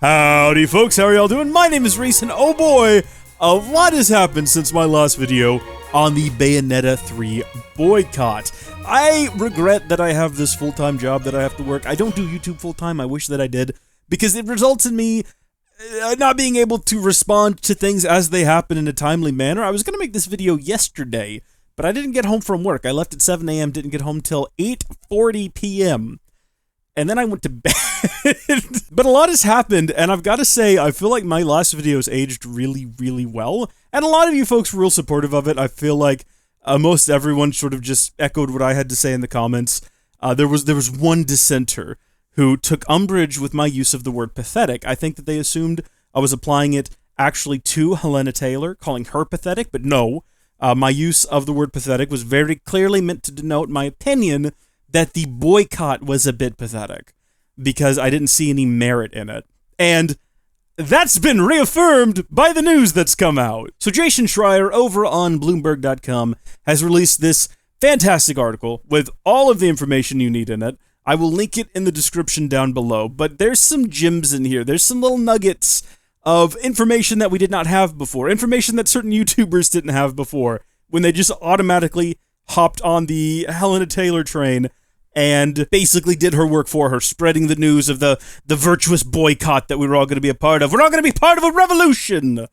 Howdy folks, how are y'all doing? My name is Reese, and oh boy, a lot has happened since my last video on the Bayonetta 3 boycott. I regret that I have this full-time job that I have to work. I don't do YouTube full-time, I wish that I did, because it results in me not being able to respond to things as they happen in a timely manner. I was going to make this video yesterday, but I didn't get home from work. I left at 7 a.m., didn't get home till 8:40 p.m., and then I went to bed. But a lot has happened, and I've got to say, I feel like my last videos aged really, really well. And a lot of you folks were real supportive of it. I feel like most everyone sort of just echoed what I had to say in the comments. There was one dissenter who took umbrage with my use of the word pathetic. I think that they assumed I was applying it actually to Hellena Taylor, calling her pathetic, but no. My use of the word pathetic was very clearly meant to denote my opinion that the boycott was a bit pathetic, because I didn't see any merit in it. And that's been reaffirmed by the news that's come out. So Jason Schreier over on Bloomberg.com has released this fantastic article with all of the information you need in it. I will link it in the description down below, but there's some gems in here. There's some little nuggets of information that we did not have before, information that certain YouTubers didn't have before, when they just automatically hopped on the Hellena Taylor train and basically did her work for her, spreading the news of the virtuous boycott that we were all going to be a part of. We're all going to be part of a revolution!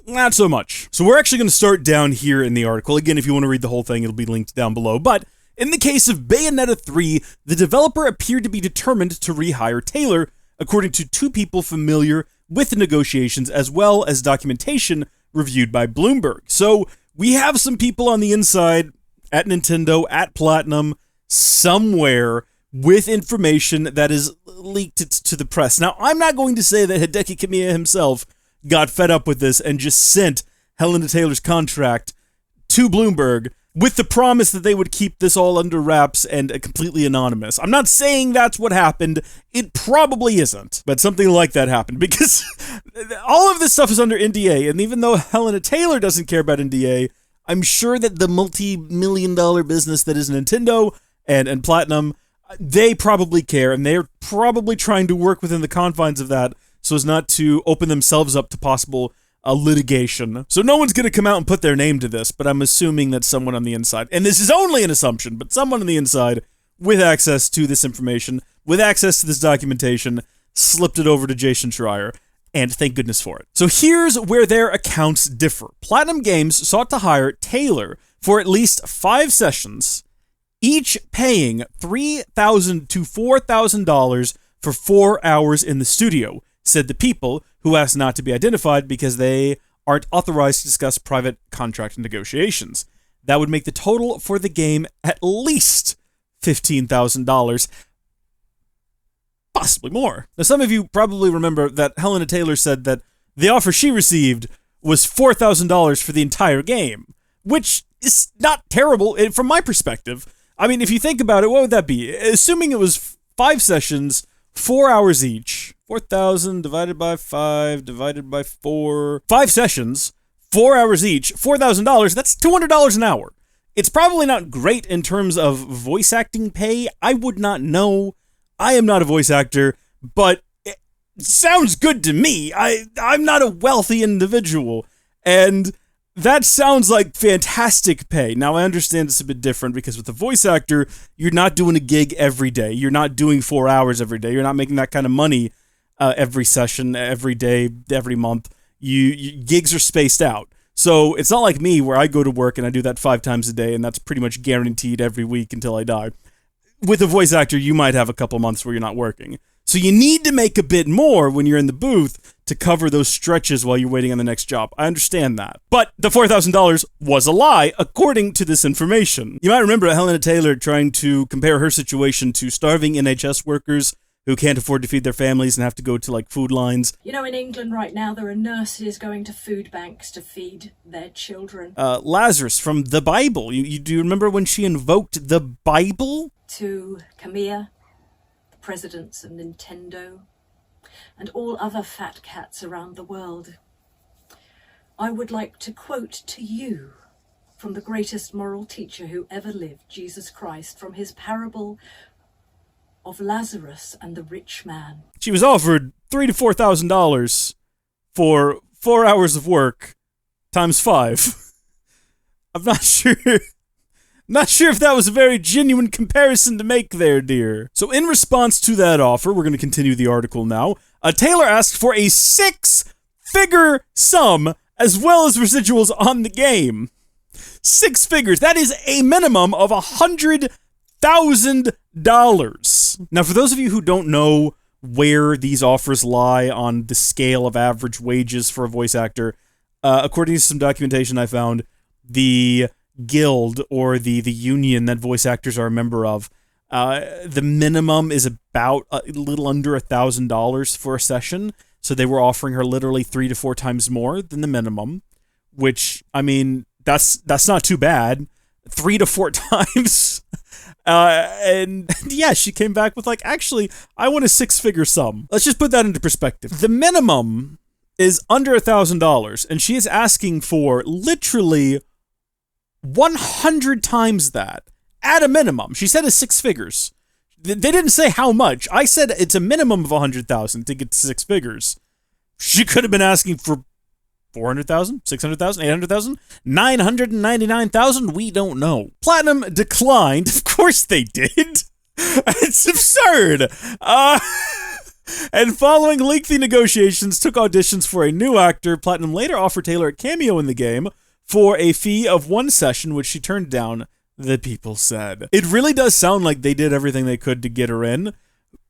Not so much. So we're actually going to start down here in the article. Again, if you want to read the whole thing, it'll be linked down below. But in the case of Bayonetta 3, the developer appeared to be determined to rehire Taylor, according to two people familiar with the negotiations, as well as documentation reviewed by Bloomberg. So we have some people on the inside at Nintendo, at Platinum, somewhere with information that is leaked to the press. Now, I'm not going to say that Hideki Kamiya himself got fed up with this and just sent Hellena Taylor's contract to Bloomberg with the promise that they would keep this all under wraps and completely anonymous. I'm not saying that's what happened. It probably isn't, but something like that happened, because all of this stuff is under NDA, and even though Hellena Taylor doesn't care about NDA, I'm sure that the multi-million-dollar business that is Nintendo and Platinum, they probably care, and they're probably trying to work within the confines of that so as not to open themselves up to possible litigation. So no one's going to come out and put their name to this, but I'm assuming that someone on the inside, and this is only an assumption, but someone on the inside with access to this information, with access to this documentation, slipped it over to Jason Schreier, and thank goodness for it. So here's where their accounts differ. Platinum Games sought to hire Taylor for at least 5 sessions, each paying $3,000 to $4,000 for 4 hours in the studio, said the people, who asked not to be identified because they aren't authorized to discuss private contract negotiations. That would make the total for the game at least $15,000, possibly more. Now, some of you probably remember that Hellena Taylor said that the offer she received was $4,000 for the entire game, which is not terrible from my perspective. I mean, if you think about it, what would that be? Assuming it was 5 sessions, 4 hours each, 4,000 divided by 5 divided by 4, 5 sessions, 4 hours each, $4,000, that's $200 an hour. It's probably not great in terms of voice acting pay. I would not know. I am not a voice actor, but it sounds good to me. I'm not a wealthy individual, and that sounds like fantastic pay. Now, I understand it's a bit different, because with a voice actor, you're not doing a gig every day. You're not doing 4 hours every day. You're not making that kind of money every session, every day, every month. Gigs are spaced out. So it's not like me, where I go to work and I do that 5 times a day, and that's pretty much guaranteed every week until I die. With a voice actor, you might have a couple months where you're not working. So you need to make a bit more when you're in the booth to cover those stretches while you're waiting on the next job. I understand that. But the $4,000 was a lie, according to this information. You might remember Hellena Taylor trying to compare her situation to starving NHS workers who can't afford to feed their families and have to go to, like, food lines. You know, in England right now, there are nurses going to food banks to feed their children. Lazarus from the Bible. Do you remember when she invoked the Bible? To Kamiya, the presidents of Nintendo, and all other fat cats around the world, I would like to quote to you from the greatest moral teacher who ever lived, Jesus Christ, from his parable of Lazarus and the rich man. She was offered $3,000 to $4,000 for 4 hours of work times 5. I'm not sure. Not sure if that was a very genuine comparison to make there, dear. So in response to that offer, we're going to continue the article now. Taylor asked for a 6-figure sum as well as residuals on the game. 6 figures. That is a minimum of $100,000. Now, for those of you who don't know where these offers lie on the scale of average wages for a voice actor, according to some documentation I found, the guild or the union that voice actors are a member of, the minimum is about a little under $1,000 for a session. So they were offering her literally 3 to 4 times more than the minimum, which, I mean, that's not too bad. 3 to 4 times. And yeah, she came back with like, actually, I want a 6-figure sum. Let's just put that into perspective. The minimum is under $1,000, and she is asking for literally 100 times that at a minimum. She said it's 6 figures. They didn't say how much. I said it's a minimum of 100,000 to get to 6 figures. She could have been asking for 400,000, 600,000, 800,000, 999,000. We don't know. Platinum declined. Of course they did. It's absurd. And following lengthy negotiations, took auditions for a new actor. Platinum later offered Taylor a cameo in the game for a fee of 1 session, which she turned down, the people said. It really does sound like they did everything they could to get her in,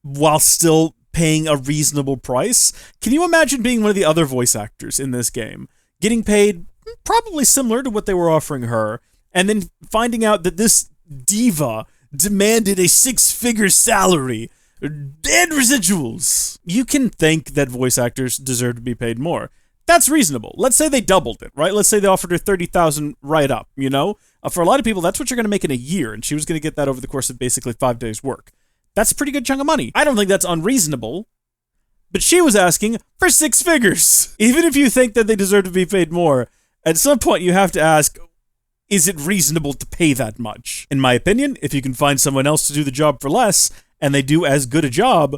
while still paying a reasonable price. Can you imagine being one of the other voice actors in this game, getting paid probably similar to what they were offering her, and then finding out that this diva demanded a 6-figure salary and residuals? You can think that voice actors deserve to be paid more. That's reasonable. Let's say they doubled it, right? Let's say they offered her $30,000 right up, you know? For a lot of people, that's what you're going to make in a year, and she was going to get that over the course of basically 5 days' work. That's a pretty good chunk of money. I don't think that's unreasonable, but she was asking for 6 figures. Even if you think that they deserve to be paid more, at some point you have to ask, is it reasonable to pay that much? In my opinion, if you can find someone else to do the job for less, and they do as good a job,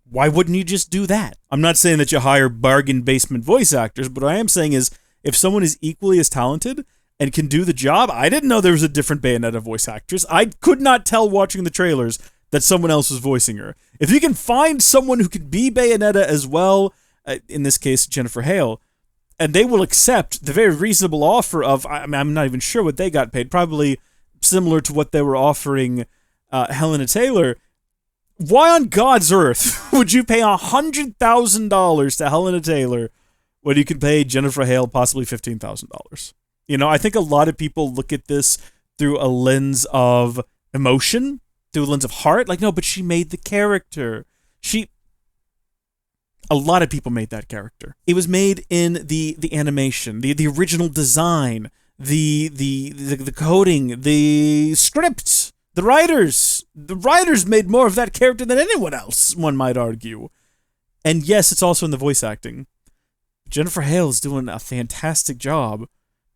why wouldn't you just do that? I'm not saying that you hire bargain basement voice actors, but what I am saying is, if someone is equally as talented and can do the job, I didn't know there was a different Bayonetta voice actress. I could not tell watching the trailers that someone else was voicing her. If you can find someone who could be Bayonetta as well, in this case, Jennifer Hale, and they will accept the very reasonable offer of, I'm not even sure what they got paid, probably similar to what they were offering Hellena Taylor, why on God's earth would you pay $100,000 to Hellena Taylor when you could pay Jennifer Hale possibly $15,000? You know, I think a lot of people look at this through a lens of emotion, through a lens of heart. Like, no, but she made the character. A lot of people made that character. It was made in the animation, the original design, the coding, the script. The writers made more of that character than anyone else, one might argue. And yes, it's also in the voice acting. Jennifer Hale is doing a fantastic job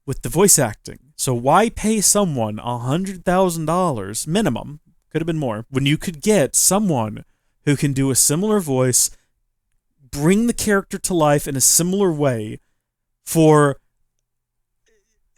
with the voice acting. So why pay someone $100,000 minimum, could have been more, when you could get someone who can do a similar voice, bring the character to life in a similar way for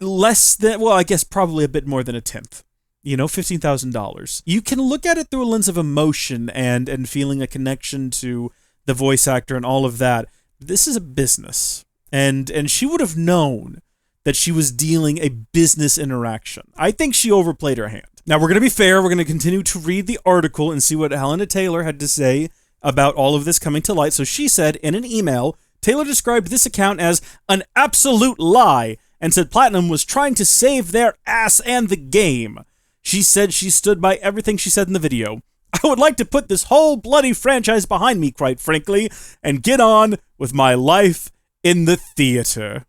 less than, well, I guess probably a bit more than a tenth. You know, $15,000. You can look at it through a lens of emotion and feeling a connection to the voice actor and all of that. This is a business. And she would have known that she was dealing a business interaction. I think she overplayed her hand. Now, we're going to be fair. We're going to continue to read the article and see what Hellena Taylor had to say about all of this coming to light. So she said in an email, Taylor described this account as an absolute lie and said Platinum was trying to save their ass and the game. She said she stood by everything she said in the video. I would like to put this whole bloody franchise behind me, quite frankly, and get on with my life in the theater.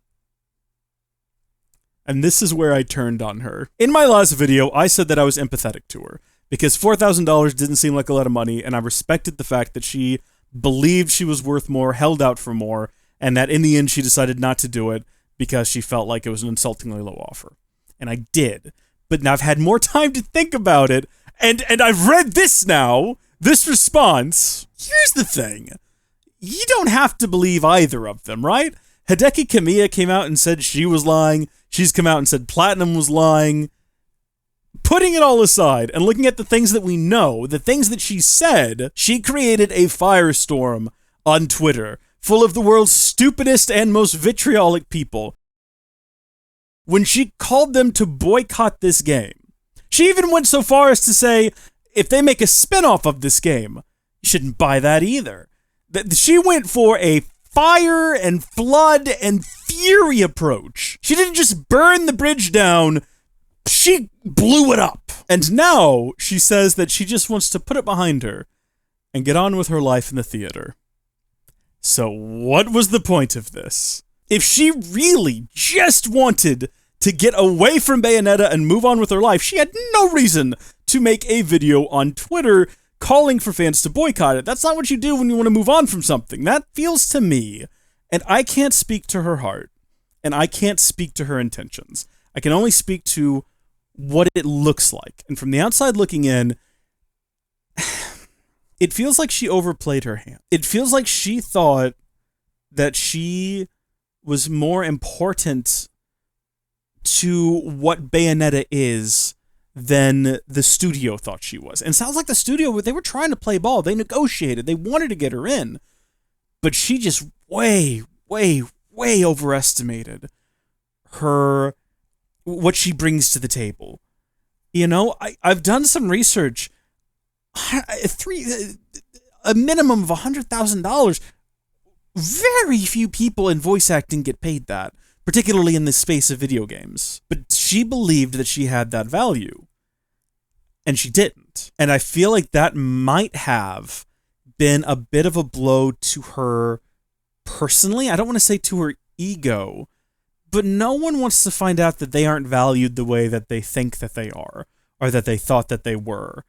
And this is where I turned on her. In my last video, I said that I was empathetic to her, because $4,000 didn't seem like a lot of money, and I respected the fact that she believed she was worth more, held out for more, and that in the end she decided not to do it because she felt like it was an insultingly low offer. And I did. But now I've had more time to think about it, and I've read this now, this response. Here's the thing. you don't have to believe either of them, right? Hideki Kamiya came out and said she was lying. She's come out and said Platinum was lying. Putting it all aside and looking at the things that we know, the things that she said, she created a firestorm on Twitter full of the world's stupidest and most vitriolic people when she called them to boycott this game. She even went so far as to say, if they make a spin-off of this game, you shouldn't buy that either. She went for a fire and flood and fury approach. She didn't just burn the bridge down, she blew it up. And now she says that she just wants to put it behind her and get on with her life in the theater. So what was the point of this? If she really just wanted to get away from Bayonetta and move on with her life, she had no reason to make a video on Twitter calling for fans to boycott it. That's not what you do when you want to move on from something. That feels to me, and I can't speak to her heart, and I can't speak to her intentions. I can only speak to what it looks like. And from the outside looking in, it feels like she overplayed her hand. It feels like she thought that she was more important to what Bayonetta is than the studio thought she was. And it sounds like the studio, they were trying to play ball. They negotiated. They wanted to get her in. But she just way overestimated what she brings to the table. You know, I've done some research. A minimum of $100,000. Very few people in voice acting get paid that, particularly in the space of video games. But she believed that she had that value, and she didn't. And I feel like that might have been a bit of a blow to her personally. I don't want to say to her ego, but no one wants to find out that they aren't valued the way that they think that they are, or that they thought that they were.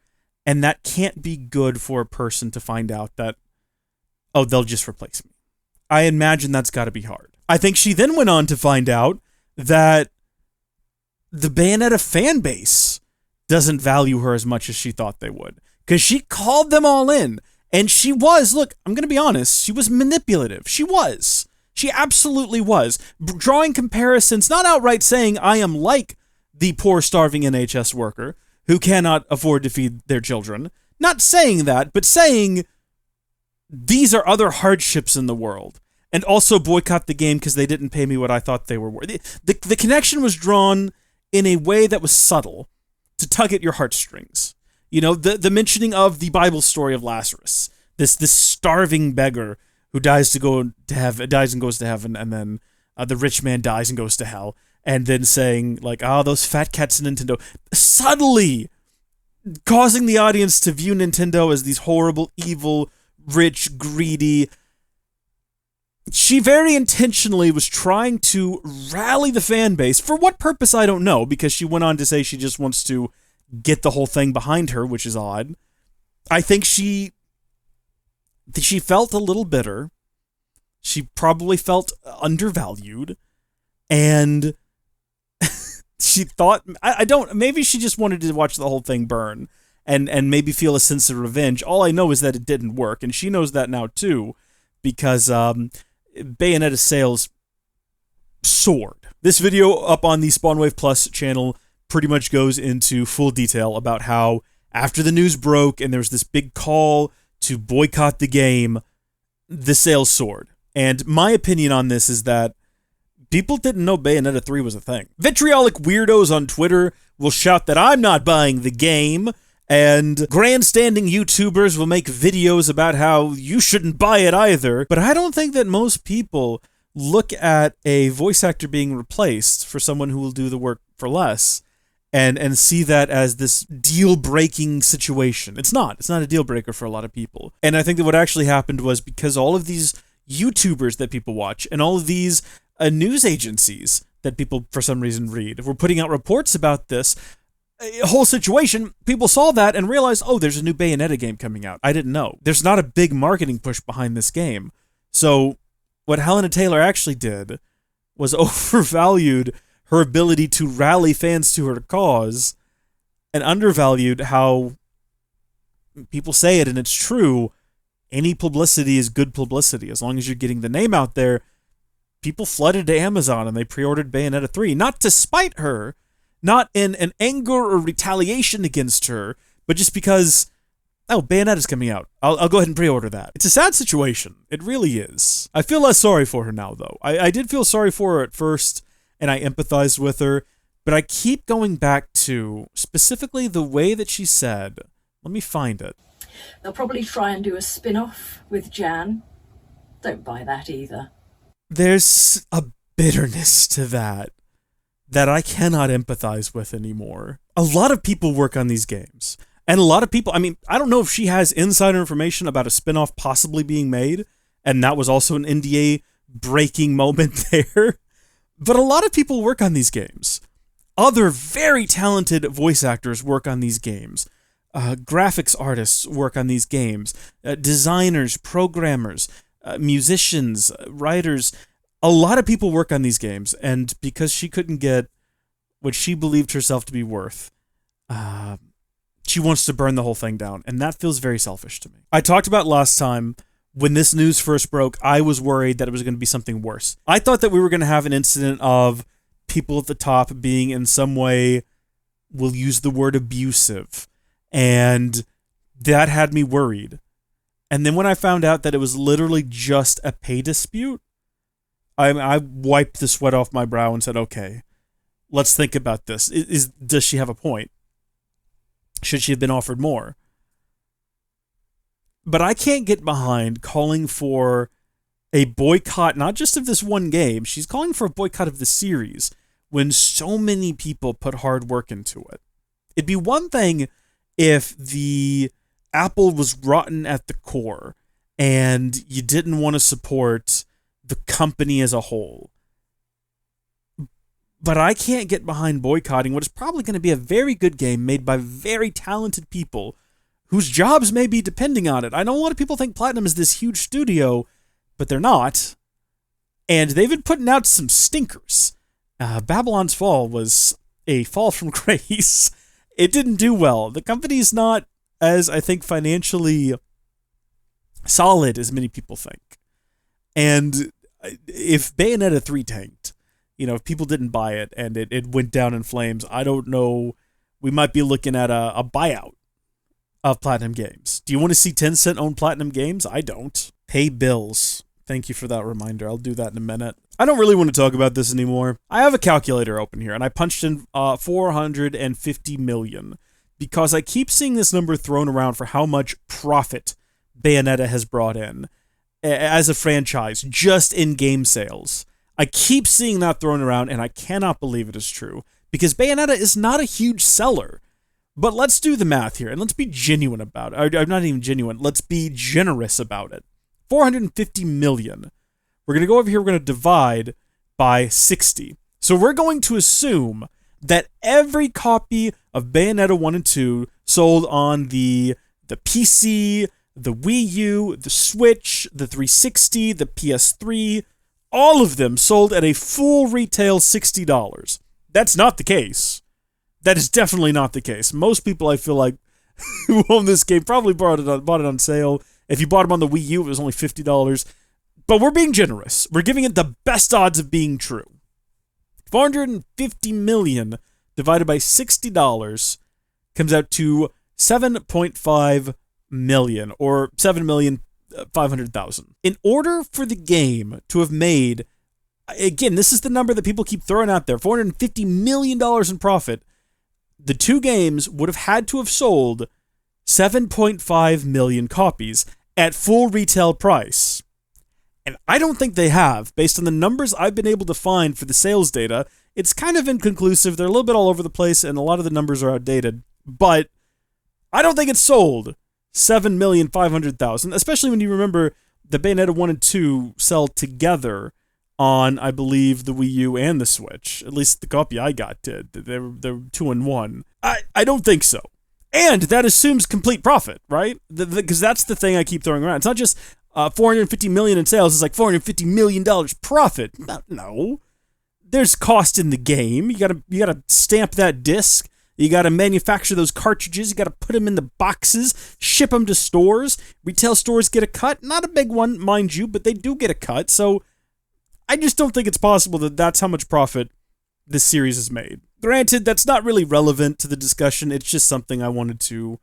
And that can't be good for a person to find out that, oh, they'll just replace me. I imagine that's got to be hard. I think she then went on to find out that the Bayonetta fan base doesn't value her as much as she thought they would. Because she called them all in. And she was, look, I'm going to be honest, she was manipulative. She was. She absolutely was. Drawing comparisons, not outright saying, I am like the poor, starving NHS worker who cannot afford to feed their children. Not saying that, but saying these are other hardships in the world. And also boycott the game because they didn't pay me what I thought they were worth. The connection was drawn in a way that was subtle to tug at your heartstrings. You know, the mentioning of the Bible story of Lazarus, this starving beggar who dies and goes to heaven, and then the rich man dies and goes to hell, and then saying like, those fat cats in Nintendo, subtly causing the audience to view Nintendo as these horrible, evil, rich, greedy. She very intentionally was trying to rally the fan base. For what purpose, I don't know, because she went on to say she just wants to get the whole thing behind her, which is odd. I think she felt a little bitter. She probably felt undervalued. And she thought, maybe she just wanted to watch the whole thing burn and maybe feel a sense of revenge. All I know is that it didn't work, and she knows that now too, because Bayonetta sales soared. This video up on the Spawnwave Plus channel pretty much goes into full detail about how after the news broke and there was this big call to boycott the game, the sales soared. And my opinion on this is that people didn't know Bayonetta 3 was a thing. Vitriolic weirdos on Twitter will shout that I'm not buying the game, and grandstanding YouTubers will make videos about how you shouldn't buy it either. But I don't think that most people look at a voice actor being replaced for someone who will do the work for less and see that as this deal-breaking situation. It's not a deal-breaker for a lot of people. And I think that what actually happened was because all of these YouTubers that people watch and all of these news agencies that people for some reason read were putting out reports about this whole situation, people saw that and realized, oh, there's a new Bayonetta game coming out. I didn't know. There's not a big marketing push behind this game. So what Hellena Taylor actually did was overvalued her ability to rally fans to her cause and undervalued how people say it, and it's true, any publicity is good publicity. As long as you're getting the name out there, people flooded to Amazon and they pre-ordered Bayonetta 3, not to spite her, not in an anger or retaliation against her, but just because, oh, Bayonetta's coming out. I'll go ahead and pre-order that. It's a sad situation. It really is. I feel less sorry for her now, though. I did feel sorry for her at first, and I empathized with her, but I keep going back to specifically the way that she said, let me find it. They'll probably try and do a spin-off with Jan. Don't buy that either. There's a bitterness to that I cannot empathize with anymore. A lot of people work on these games. And a lot of people, I mean, I don't know if she has insider information about a spin-off possibly being made, and that was also an NDA breaking moment there. But a lot of people work on these games. Other very talented voice actors work on these games. Graphics artists work on these games. Designers, programmers, musicians, writers. A lot of people work on these games, and because she couldn't get what she believed herself to be worth, she wants to burn the whole thing down, and that feels very selfish to me. I talked about last time, when this news first broke, I was worried that it was going to be something worse. I thought that we were going to have an incident of people at the top being in some way, we'll use the word abusive, and that had me worried. And then when I found out that it was literally just a pay dispute, I wiped the sweat off my brow and said, okay, let's think about this. Does she have a point? Should she have been offered more? But I can't get behind calling for a boycott, not just of this one game. She's calling for a boycott of the series when so many people put hard work into it. It'd be one thing if the apple was rotten at the core and you didn't want to support the company as a whole. But I can't get behind boycotting what is probably going to be a very good game made by very talented people whose jobs may be depending on it. I know a lot of people think Platinum is this huge studio, but they're not. And they've been putting out some stinkers. Babylon's Fall was a fall from grace. It didn't do well. The company's not as, I think, financially solid as many people think. And if Bayonetta 3 tanked, if people didn't buy it and it went down in flames, I don't know, we might be looking at a buyout of Platinum Games. Do you want to see Tencent own Platinum Games? I don't. Pay bills. Thank you for that reminder. I'll do that in a minute. I don't really want to talk about this anymore. I have a calculator open here, and I punched in 450 million because I keep seeing this number thrown around for how much profit Bayonetta has brought in as a franchise, just in game sales. I keep seeing that thrown around, and I cannot believe it is true, because Bayonetta is not a huge seller. But let's do the math here, and let's be genuine about it. Or not even genuine. Let's be generous about it. 450 million. We're going to go over here, we're going to divide by 60. So we're going to assume that every copy of Bayonetta 1 and 2 sold on the PC, the Wii U, the Switch, the 360, the PS3, all of them sold at a full retail $60. That's not the case. That is definitely not the case. Most people, I feel like, who own this game probably bought it on sale. If you bought them on the Wii U, it was only $50. But we're being generous. We're giving it the best odds of being true. 450 million divided by $60 comes out to 7.5 million, or 7,500,000. In order for the game to have made, again, this is the number that people keep throwing out there, $450 million in profit, the two games would have had to have sold 7.5 million copies at full retail price. And I don't think they have. Based on the numbers I've been able to find for the sales data, it's kind of inconclusive. They're a little bit all over the place, and a lot of the numbers are outdated. But I don't think it's sold 7,500,000, especially when you remember the Bayonetta 1 and 2 sell together on, I believe, the Wii U and the Switch. At least the copy I got did. They were 2 in 1. I don't think so. And that assumes complete profit, right? Because that's the thing I keep throwing around. It's not just 450 million in sales. It's like $450 million profit. No. There's cost in the game. You gotta stamp that disc. You got to manufacture those cartridges. You got to put them in the boxes, ship them to stores. Retail stores get a cut. Not a big one, mind you, but they do get a cut. So I just don't think it's possible that that's how much profit this series has made. Granted, that's not really relevant to the discussion. It's just something I wanted to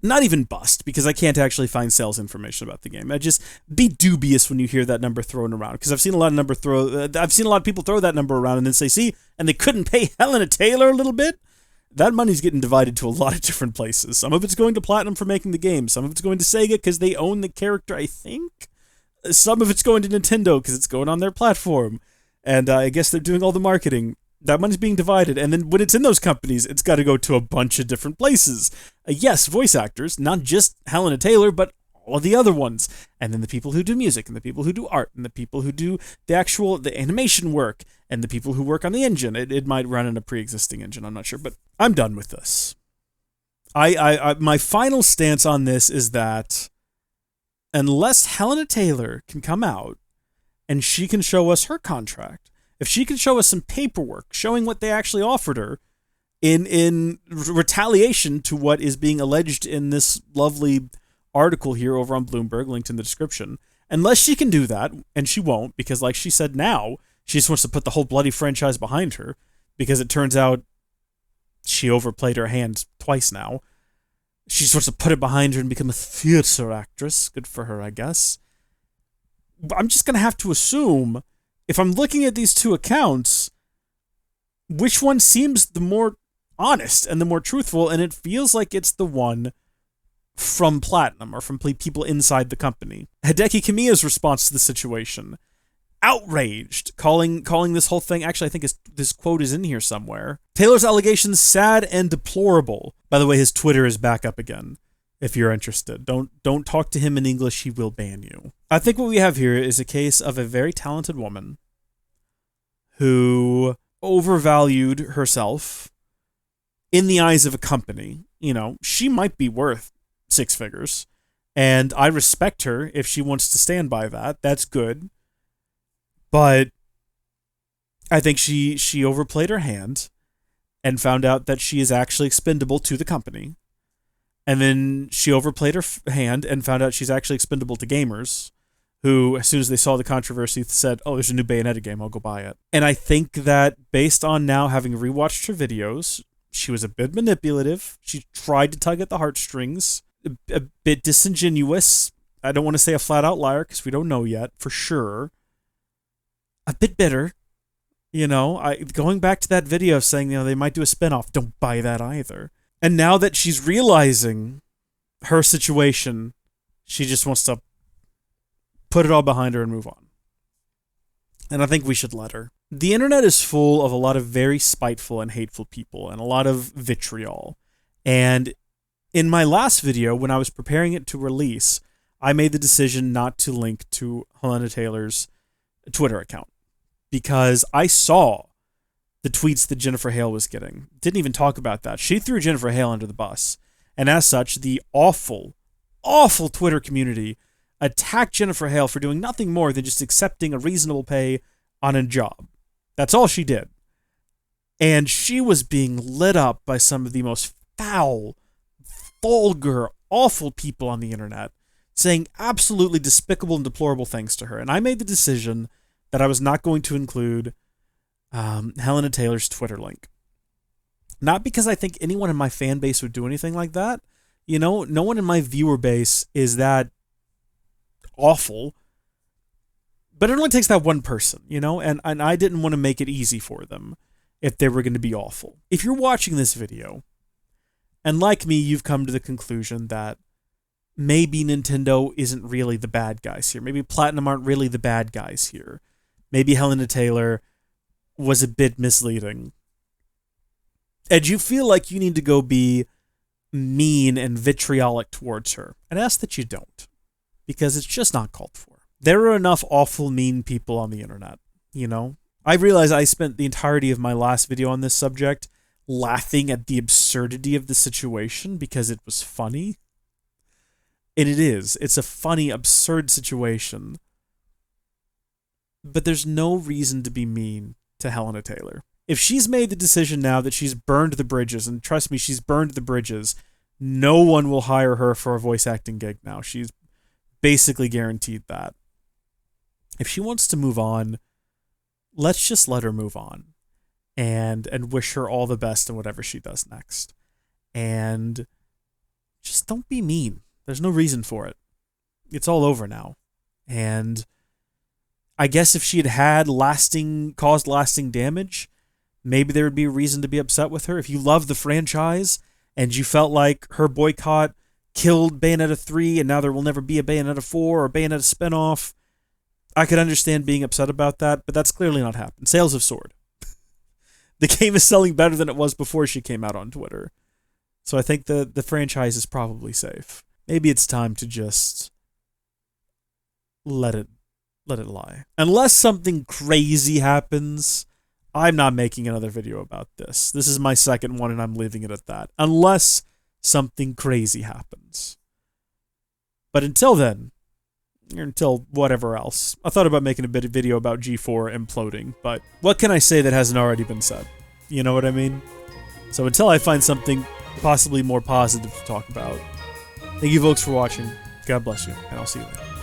not even bust, because I can't actually find sales information about the game. I just be dubious when you hear that number thrown around, because I've seen a lot of people throw that number around and then say, see, and they couldn't pay Hellena Taylor a little bit. That money's getting divided to a lot of different places. Some of it's going to Platinum for making the game. Some of it's going to Sega because they own the character, I think. Some of it's going to Nintendo because it's going on their platform. And I guess they're doing all the marketing. That money's being divided, and then when it's in those companies, it's got to go to a bunch of different places. Yes, voice actors, not just Hellena Taylor, but all of the other ones. And then the people who do music, and the people who do art, and the people who do the animation work, and the people who work on the engine. It might run in a pre-existing engine, I'm not sure, but I'm done with this. My final stance on this is that unless Hellena Taylor can come out and she can show us her contract, if she can show us some paperwork showing what they actually offered her in retaliation to what is being alleged in this lovely article here over on Bloomberg, linked in the description, unless she can do that, and she won't, because like she said now, she just wants to put the whole bloody franchise behind her, because it turns out she overplayed her hand twice now. She just wants to put it behind her and become a theater actress. Good for her, I guess. But I'm just going to have to assume, if I'm looking at these two accounts, which one seems the more honest and the more truthful, and it feels like it's the one from Platinum, or from people inside the company. Hideki Kamiya's response to the situation: outraged, calling this whole thing, actually I think this quote is in here somewhere, Taylor's allegations sad and deplorable. By the way, his Twitter is back up again, if you're interested. Don't talk to him in English, he will ban you. I think what we have here is a case of a very talented woman who overvalued herself in the eyes of a company. You know, she might be worth 6 figures, and I respect her if she wants to stand by that. That's good. But I think she overplayed her hand and found out that she is actually expendable to the company. And then she overplayed her hand and found out she's actually expendable to gamers, who, as soon as they saw the controversy, said, oh, there's a new Bayonetta game, I'll go buy it. And I think that, based on now having rewatched her videos, she was a bit manipulative. She tried to tug at the heartstrings, a bit disingenuous. I don't want to say a flat-out liar, because we don't know yet, for sure. A bit bitter. You know, going back to that video saying, you know, they might do a spinoff, don't buy that either. And now that she's realizing her situation, she just wants to put it all behind her and move on. And I think we should let her. The internet is full of a lot of very spiteful and hateful people, and a lot of vitriol. And in my last video, when I was preparing it to release, I made the decision not to link to Hellena Taylor's Twitter account, because I saw the tweets that Jennifer Hale was getting. Didn't even talk about that. She threw Jennifer Hale under the bus. And as such, the awful, awful Twitter community attacked Jennifer Hale for doing nothing more than just accepting a reasonable pay on a job. That's all she did. And she was being lit up by some of the most foul, vulgar, awful people on the internet, saying absolutely despicable and deplorable things to her. And I made the decision that I was not going to include Hellena Taylor's Twitter link. Not because I think anyone in my fan base would do anything like that. You know, no one in my viewer base is that awful. But it only takes that one person, you know, and I didn't want to make it easy for them if they were going to be awful. If you're watching this video, and like me, you've come to the conclusion that maybe Nintendo isn't really the bad guys here. Maybe Platinum aren't really the bad guys here. Maybe Hellena Taylor was a bit misleading. And you feel like you need to go be mean and vitriolic towards her. And ask that you don't, because it's just not called for. There are enough awful, mean people on the internet, you know? I realize I spent the entirety of my last video on this subject laughing at the absurdity of the situation because it was funny. And it is. It's a funny, absurd situation. But there's no reason to be mean to Hellena Taylor. If she's made the decision now that she's burned the bridges, and trust me, she's burned the bridges, no one will hire her for a voice acting gig now. She's basically guaranteed that. If she wants to move on, let's just let her move on and wish her all the best in whatever she does next. And just don't be mean. There's no reason for it. It's all over now. And I guess if she had caused lasting damage, maybe there would be a reason to be upset with her. If you love the franchise and you felt like her boycott killed Bayonetta 3 and now there will never be a Bayonetta 4 or Bayonetta spinoff, I could understand being upset about that, but that's clearly not happened. Sales have soared. The game is selling better than it was before she came out on Twitter. So I think the franchise is probably safe. Maybe it's time to just let it lie. Unless something crazy happens, I'm not making another video about this. This is my second one and I'm leaving it at that. Unless something crazy happens. But until then, or until whatever else, I thought about making a bit of video about G4 imploding, but what can I say that hasn't already been said? You know what I mean? So until I find something possibly more positive to talk about, thank you folks for watching. God bless you, and I'll see you later.